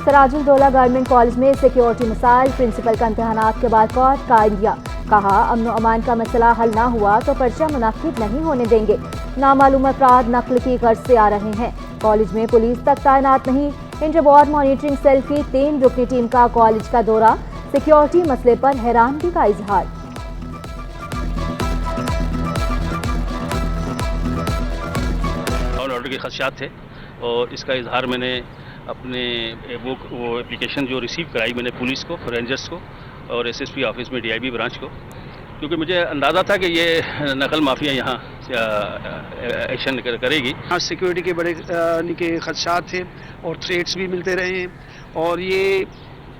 Sirajul Daula government college में security missile, principal का इम्तहानात के बायकॉट का इंडिया। कहा अमन अमान का मसला हल ना हुआ तो पर्चा मुनाकिद नहीं होने देंगे। नामालूम अफराद नकल की गर्ज से आ रहे हैं। कॉलेज में पुलिस तक तैनात नहीं। इंटर बोर्ड मॉनिटरिंग सेल की 3 रुकनी टीम का कॉलेज का दौरा। सिक्योरिटी मसले पर हैरानगी का इजहार। ऑर्डर के खदशात थे और इसका इजहार मैंने अपने वो एप्लीकेशन जो रिसीव कराई मैंने पुलिस को, रेंजर्स को और एसएसपी ऑफिस में डीआईबी ब्रांच को, क्योंकि मुझे अंदाज़ा था कि ये नकल माफिया यहाँ एक्शन करेगी। हाँ, सिक्योरिटी के बड़े के खदशात थे और थ्रेट्स भी मिलते रहे हैं और ये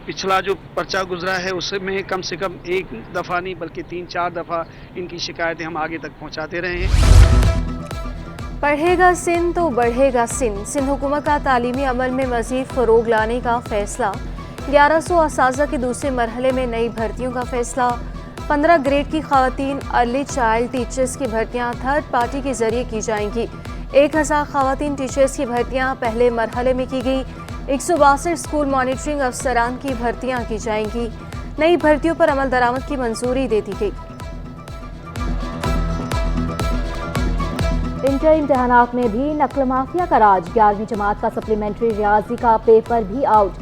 पिछला जो पर्चा गुजरा है उसमें कम से कम 1 दफ़ा नहीं बल्कि 3-4 दफ़ा इनकी शिकायतें हम आगे तक पहुँचाते रहे हैं। पढ़ेगा सिंध तो बढ़ेगा सिंध। सिंध हुकूमत का तालीमी अमल में मज़ीद फ़रोग लाने का फैसला। 1100 असाज़ा के दूसरे मरहले में नई भर्तियों का फैसला। 15 ग्रेड की ख़वातीन अर्ली चाइल्ड टीचर्स की भर्तियाँ थर्ड पार्टी के ज़रिए की जाएंगी। 1000 ख़वातीन टीचर्स की भर्तियाँ पहले मरहले में की गई। 162 स्कूल मॉनिटरिंग अफसरान की भर्तियाँ की जाएंगी। नई भर्तियों पर अमल दरामद की मंजूरी दे दी गई। इंटर इम्तहानात में भी नकल माफिया का राज। 11वीं जमात का सप्लीमेंट्री रियाजी का पेपर भी आउट।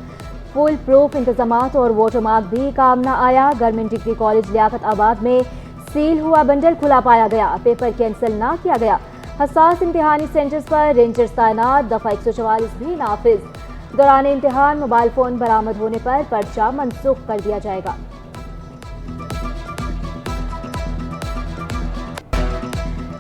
फुल प्रूफ इंतजामात और वोटर मार्क भी काम न आया। गवर्नमेंट डिग्री कॉलेज लियाकत आबाद में सील हुआ बंडल खुला पाया गया। पेपर कैंसिल ना किया गया। हसास इम्तिहानी सेंटर्स पर रेंजर्स तैनात। दफा 144 भी नाफिज। दौरान इम्तिहान मोबाइल फोन बरामद होने पर पर्चा मनसूख कर दिया जाएगा।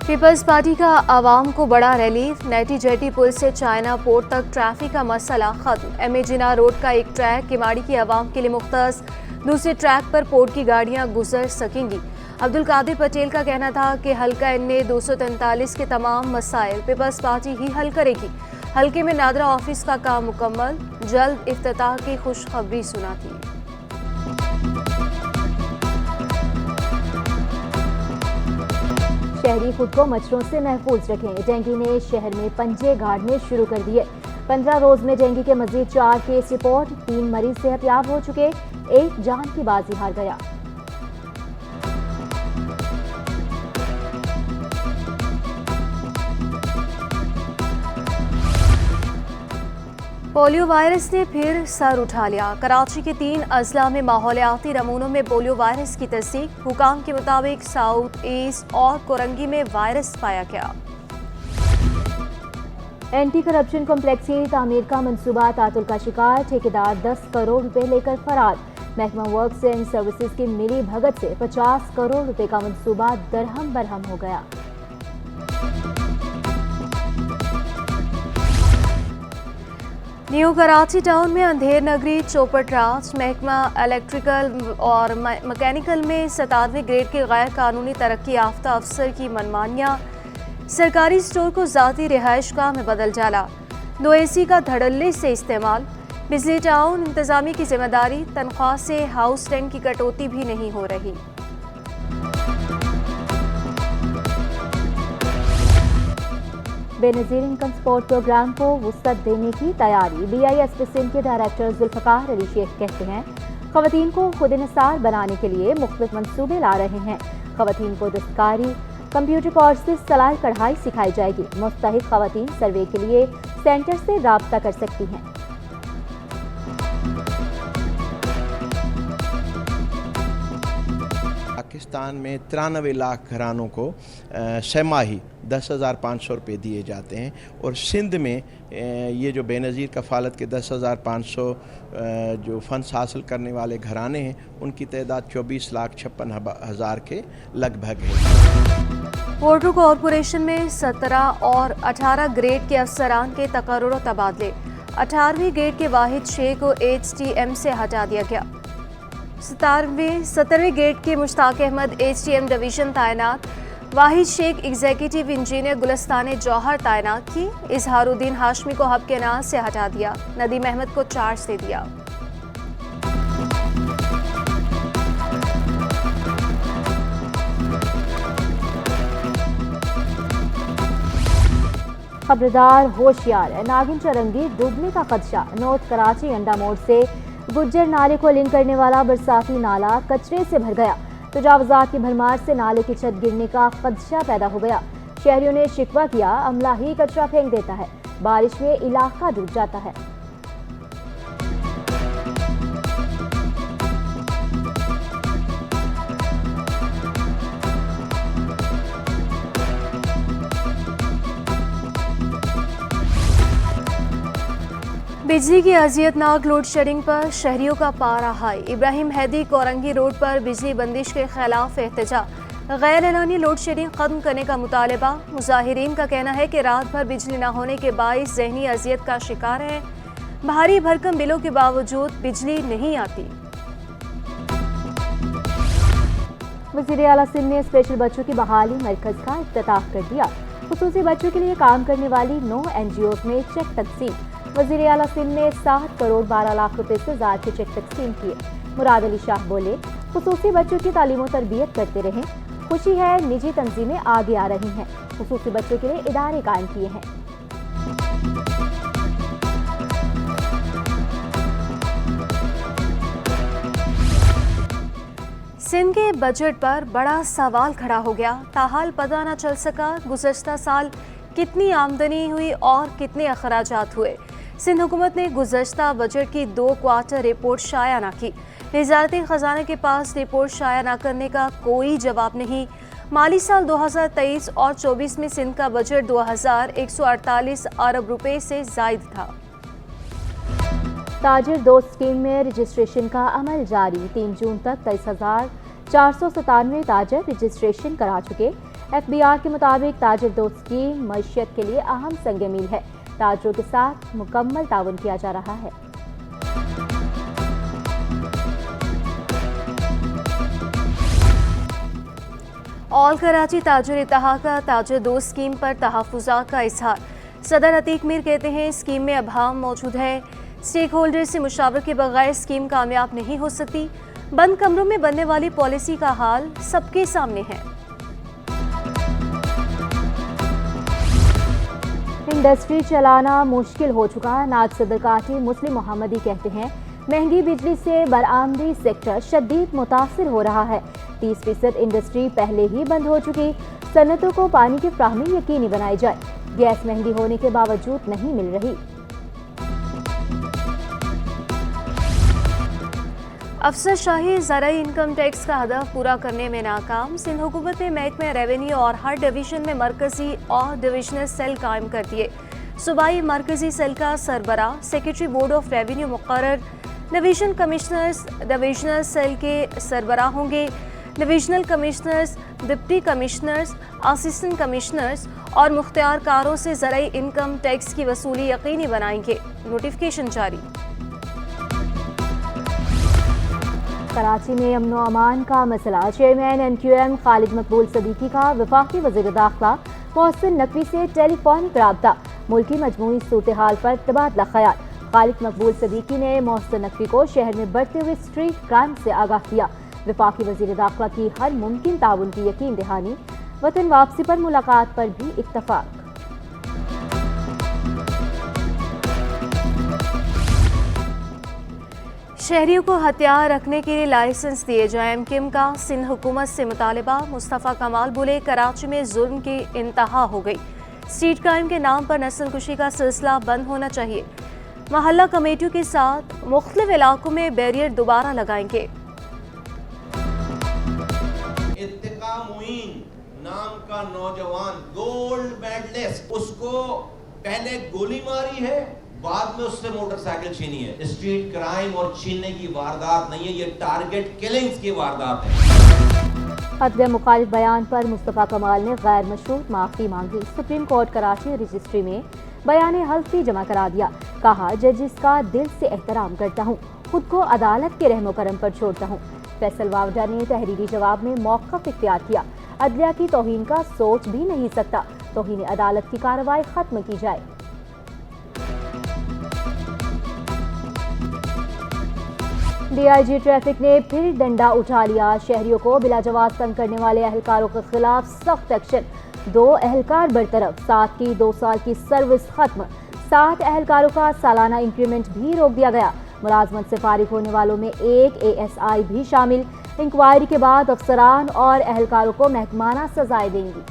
पीपल्स पार्टी का आवाम को बड़ा रिलीफ। नैटी जेटी पुल से चाइना पोर्ट तक ट्रैफिक का मसला खत्म। एम ए जिना रोड का एक ट्रैक किमाड़ी की आवाम के लिए मुख्तस। दूसरे ट्रैक पर पोर्ट की गाड़ियां गुजर सकेंगी। अब्दुल कादिर पटेल का कहना था कि हल्का एन 243 के तमाम मसाइल पीपल्स पार्टी ही हल करेगी। हल्के में नादरा ऑफिस का काम मुकम्मल। जल्द इफ्तिताह की खुशखबरी सुना थी। शहरी खुद को मच्छरों से महफूज रखें। डेंगू ने शहर में पंजे गाड़ने शुरू कर दिए। 15 रोज में डेंगू के मजीद 4 केस रिपोर्ट। 3 मरीज सेहतयाब हो चुके। 1 जान की बाजी हार गया। पोलियो वायरस ने फिर सर उठा लिया। कराची के 3 अजला में माहौलियाती नमूनों में पोलियो वायरस की तस्दीक। हुकाम के मुताबिक साउथ ईस्ट और कोरंगी में वायरस पाया गया। एंटी करप्शन कॉम्प्लेक्स की तामीर का मंसूबा तातुल का शिकार। ठेकेदार 10 करोड़ रुपए लेकर फरार। महकमा वर्क्स एंड सर्विसेज की मिली भगत से 50 करोड़ रुपए का मंसूबा दरहम बरहम हो गया। न्यू कराची टाउन में अंधेर नगरी चौपट राज। महकमा इलेक्ट्रिकल और मैकेनिकल में 97वें ग्रेड के गैर कानूनी तरक्की याफ्ता अफसर की मनमानियाँ। सरकारी स्टोर को ज़ाती रिहाइश गाह में बदल डाला। 2 AC का धड़ल्ले से इस्तेमाल। बिजली टाउन इंतजामी की जिम्मेदारी। तनख्वाह से हाउस रेंट की कटौती भी नहीं हो रही। बेनज़ीर इनकम सपोर्ट प्रोग्राम को वुसअत देने की तैयारी। BISP सिंध के डायरेक्टर जुल्फ़कार अली शेख कहते हैं ख़वातीन को खुद इन्हिसार बनाने के लिए मुख्तलिफ मंसूबे ला रहे हैं। ख़वातीन को दस्तकारी, कंप्यूटर कोर्सेज, सिलाई कढ़ाई सिखाई जाएगी। मुस्तहिक ख़वातीन सर्वे के लिए सेंटर से राब्ता कर सकती हैं। पाकिस्तान में 93 लाख घरानों को छमाही 10,500 रुपये दिए जाते हैं और सिंध में ये जो बेनज़ीर कफ़ालत के 10,500 जो फ़ंड्स हासिल करने वाले घराने हैं उनकी तादाद 24,56,000 के लगभग है। वाटर कॉरपोरेशन में 17 और 18 ग्रेड के अफसरान के तकर्रुर और तबादले। 18वीं ग्रेड के वाहिद शेख को HTM से हटा दिया गया। 17वें ग्रेड के मुश्ताक अहमद HTM डिवीज़न तैनात। वाहिद शेख एग्जीक्यूटिव इंजीनियर गुलस्तान जौहर तैनात की। इजहारुद्दीन हाशमी को हब के नाज से हटा दिया। नदीम अहमद को चार्ज दे दिया। खबरदार होशियार, नागिन चरंगी डूबने का खदशा। नॉर्थ कराची अंडा मोड़ से गुज्जर नाले को लिंक करने वाला बरसाती नाला कचरे से भर गया। तजावुजात की भरमार से नाले की छत गिरने का खदशा पैदा हो गया। शहरियों ने शिकवा किया, अमला ही कचरा फेंक देता है, बारिश में इलाका डूब जाता है। बिजली की अजियतनाक लोड शेडिंग पर शहरियों का पारा हाई। इब्राहिम हैदी कोरंगी रोड पर बिजली बंदिश के खिलाफ एहतजाज। गैर एलानी लोड शेडिंग खत्म करने का मुतालबा। मुजाहिरीन का कहना है कि रात भर बिजली न होने के बाइस जहनी अजियत का शिकार है। भारी भरकम बिलों के बावजूद बिजली नहीं आती। वज़ीर आला सिंध ने स्पेशल बच्चों की बहाली मरकज का इफ्तिताह कर दिया। खुसूसी बच्चों के लिए काम करने वाली 9 NGOs में चेक तकसीम। वज़ीर आला सिंध ने 7 करोड़ 12 लाख रुपए से ज़्यादा के चेक तकसीम किए। मुराद अली शाह बोले, खुसूसी बच्चों की तालीम और तरबियत करते रहें। खुशी है निजी तंजीमें आगे आ रही हैं, खुसूसी बच्चों के लिए इदारे कायम किए हैं। सिंध के बजट पर बड़ा सवाल खड़ा हो गया। ताहाल पता न चल सका गुज़श्ता साल कितनी आमदनी हुई और कितने अखराजात हुए। सिंध हुकूमत ने गुज़श्ता बजट की 2 क्वार्टर रिपोर्ट शाया न की। वज़ारती ख़जाना के पास रिपोर्ट शाया न करने का कोई जवाब नहीं। माली साल 2023 और 24 में सिंध का बजट 2148 अरब रुपए से ज़ायद था। ताजिर दोस्त स्कीम में रजिस्ट्रेशन का अमल जारी। 3 जून तक 23,497 ताजिर रजिस्ट्रेशन करा चुके। FBR के मुताबिक ताजिर दोस्त स्कीम मईशत के लिए अहम संग मील है। ताजिरों के साथ मुकम्मल ताउन किया जा रहा है। ऑल कराची ताजिर इत्तेहाद का ताजिर दोस्त स्कीम पर तहफ़्फ़ुज़ात का इज़हार। सदर अतीक मीर कहते हैं, स्कीम में अभाव मौजूद है। स्टेक होल्डर से मुशावरत के बगैर स्कीम कामयाब नहीं हो सकती। बंद कमरों में बनने वाली पॉलिसी का हाल सबके सामने है। इंडस्ट्री चलाना मुश्किल हो चुका। नाज सदर काटी मुस्लिम मोहम्मदी कहते हैं, महंगी बिजली से बरआमदी सेक्टर शदीद मुतासिर हो रहा है। 30% इंडस्ट्री पहले ही बंद हो चुकी। सनतों को पानी की फ्राहमी यकीनी बनाई जाए। गैस महंगी होने के बावजूद नहीं मिल रही। अफसरशाही ज़राई इनकम टैक्स का हदफ पूरा करने में नाकाम। सिंध हुकूमत ने महकमे रेवेन्यू और हर डिवीजन में मरकजी और डिविजनल सेल कायम कर दिए। सूबाई मरकजी सेल का सरबरा सेक्रेटरी बोर्ड ऑफ रेवेन्यू मुकर्रर। डिवीजन कमिश्नर्स डिविजनल सेल के सरबरा होंगे। Divisional commissioners, deputy commissioners, assistant commissioners और मुख्तियारकारों से ज़राई इनकम टैक्स की वसूली यकीनी बनाएंगे। नोटिफिकेशन जारी। कराची में अमनो अमान का मसला। चेयरमैन NQM खालिद मकबूल सदीकी का वफाकी वज़ीर दाखिला मोहसिन नकवी से टेलीफोनिक राब्ता। मुल्की मजमूई सूरत हाल पर तबादला ख्याल। खालिद मकबूल सदीकी ने मोहसिन नकवी को शहर में बढ़ते हुए स्ट्रीट क्राइम से आगाह किया। वफाकी वज़ीर दाखिला की हर मुमकिन ताउन की यकीन दहानी। वतन वापसी पर मुलाकात पर भी इत्तफाक। शहरियों को हथियार रखने के लिए लाइसेंस दिए जाए। MKM का सिंध हुकूमत से मुतालबा। मुस्तफ़ा कमाल बोले, कराची में जुल्म की इंतहा हो गई। स्ट्रीट क्राइम के नाम पर नस्लकुशी का सिलसिला बंद होना चाहिए। मोहल्ला कमेटियों के साथ मुख्तलिफ इलाकों में बैरियर दोबारा लगाएंगे। नाम का नौजवान गोल्ड मेडलिस्ट, उसको पहले गोली मारी है, बाद में उससे मोटरसाइकिल छीनी है। स्ट्रीट क्राइम और छीनने की वारदात नहीं है, ये टारगेट किलिंग्स की वारदात है। अदले मुखालिफ बयान पर मुस्तफ़ा कमाल ने गैर मशरूत माफ़ी मांगी। सुप्रीम कोर्ट कराची रजिस्ट्री में बयान हल्फी जमा करा दिया। कहा, जजिस का दिल से एहतराम करता हूँ, खुद को अदालत के रहमो करम पर छोड़ता हूँ। फैसल वावडा ने तहरीरी जवाब में मौक़िफ़ इख्तियार किया। अदलिया की तौहीन का सोच भी नहीं सकता। तौहीन अदालत की कार्रवाई खत्म की जाए। DIG ट्रैफिक ने फिर डंडा उठा लिया। शहरियों को बिलाजवाब तंग करने वाले अहलकारों के खिलाफ सख्त एक्शन। 2 एहलकार बरतरफ, 7 की 2 साल की सर्विस खत्म, 7 एहलकारों का सालाना इंक्रीमेंट भी रोक दिया गया। मुलाजमत से फारिग होने वालों में 1 ASI भी शामिल। इंक्वायरी के बाद अफसरान और एहलकारों को महकमाना सजाएं देंगी।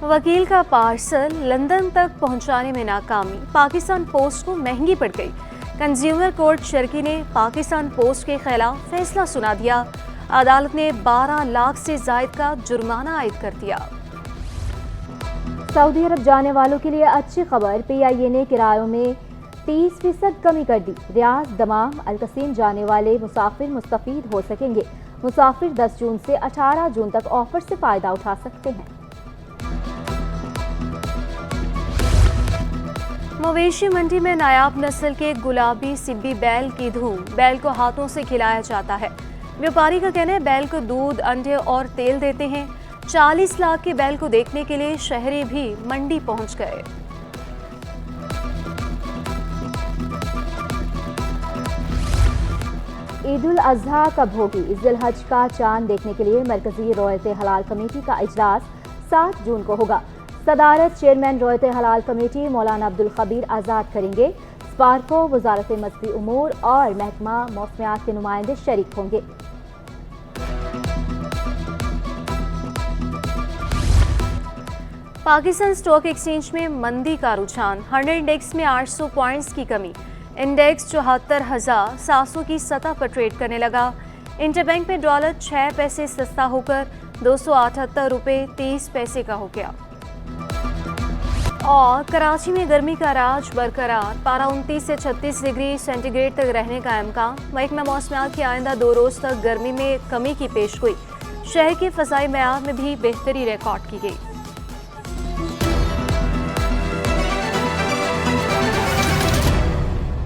वकील का पार्सल लंदन तक पहुंचाने में नाकामी, पाकिस्तान पोस्ट को महंगी पड़ गई। कंज्यूमर कोर्ट शर्की ने पाकिस्तान पोस्ट के खिलाफ फैसला सुना दिया। अदालत ने 12 लाख से जायद का जुर्माना आयद कर दिया। सऊदी अरब जाने वालों के लिए अच्छी खबर, PIA ने किरायों में 30% कमी कर दी। रियाद, दमाम, अलकसीम जाने वाले मुसाफिर मुस्तफीद हो सकेंगे। मुसाफिर 10 जून से 18 जून तक ऑफर से फायदा उठा सकते हैं। मवेशी मंडी में नायाब नस्ल के गुलाबी सिब्बी बैल की धूम, बैल को हाथों से खिलाया जाता है। व्यापारी का कहना है बैल को दूध, अंडे और तेल देते हैं। 40 लाख के बैल को देखने के लिए शहरी भी मंडी पहुंच गए। ईद उल अजहा कब होगी? जिलहज का चांद देखने के लिए मरकजी रॉयत हलाल कमेटी का इजलास 7 जून को होगा। सदारत चेयरमैन रॉयत हलाल कमेटी मौलाना अब्दुल खबीर आज़ाद करेंगे। स्पार्को, वजारत मजहबी उमूर और महकमा मौसमियात के नुमाइंदे शरीक होंगे। पाकिस्तान स्टॉक एक्सचेंज में मंदी का रुझान, 100 इंडेक्स में 800 पॉइंट्स की कमी। इंडेक्स 74,700 की सतह पर ट्रेड करने लगा। इंटरबैंक में डॉलर 6 पैसे सस्ता होकर 278 रुपये 30 पैसे का हो गया। और कराची में गर्मी का राज बरकरार, पारा 29 से 36 डिग्री सेंटीग्रेड तक रहने का इम्कान। महकमा मौसमियात की आइंदा 2 रोज़ तक गर्मी में कमी की पेशगोई। शहर के फ़ज़ाई मयार में भी बेहतरी रिकॉर्ड की गई।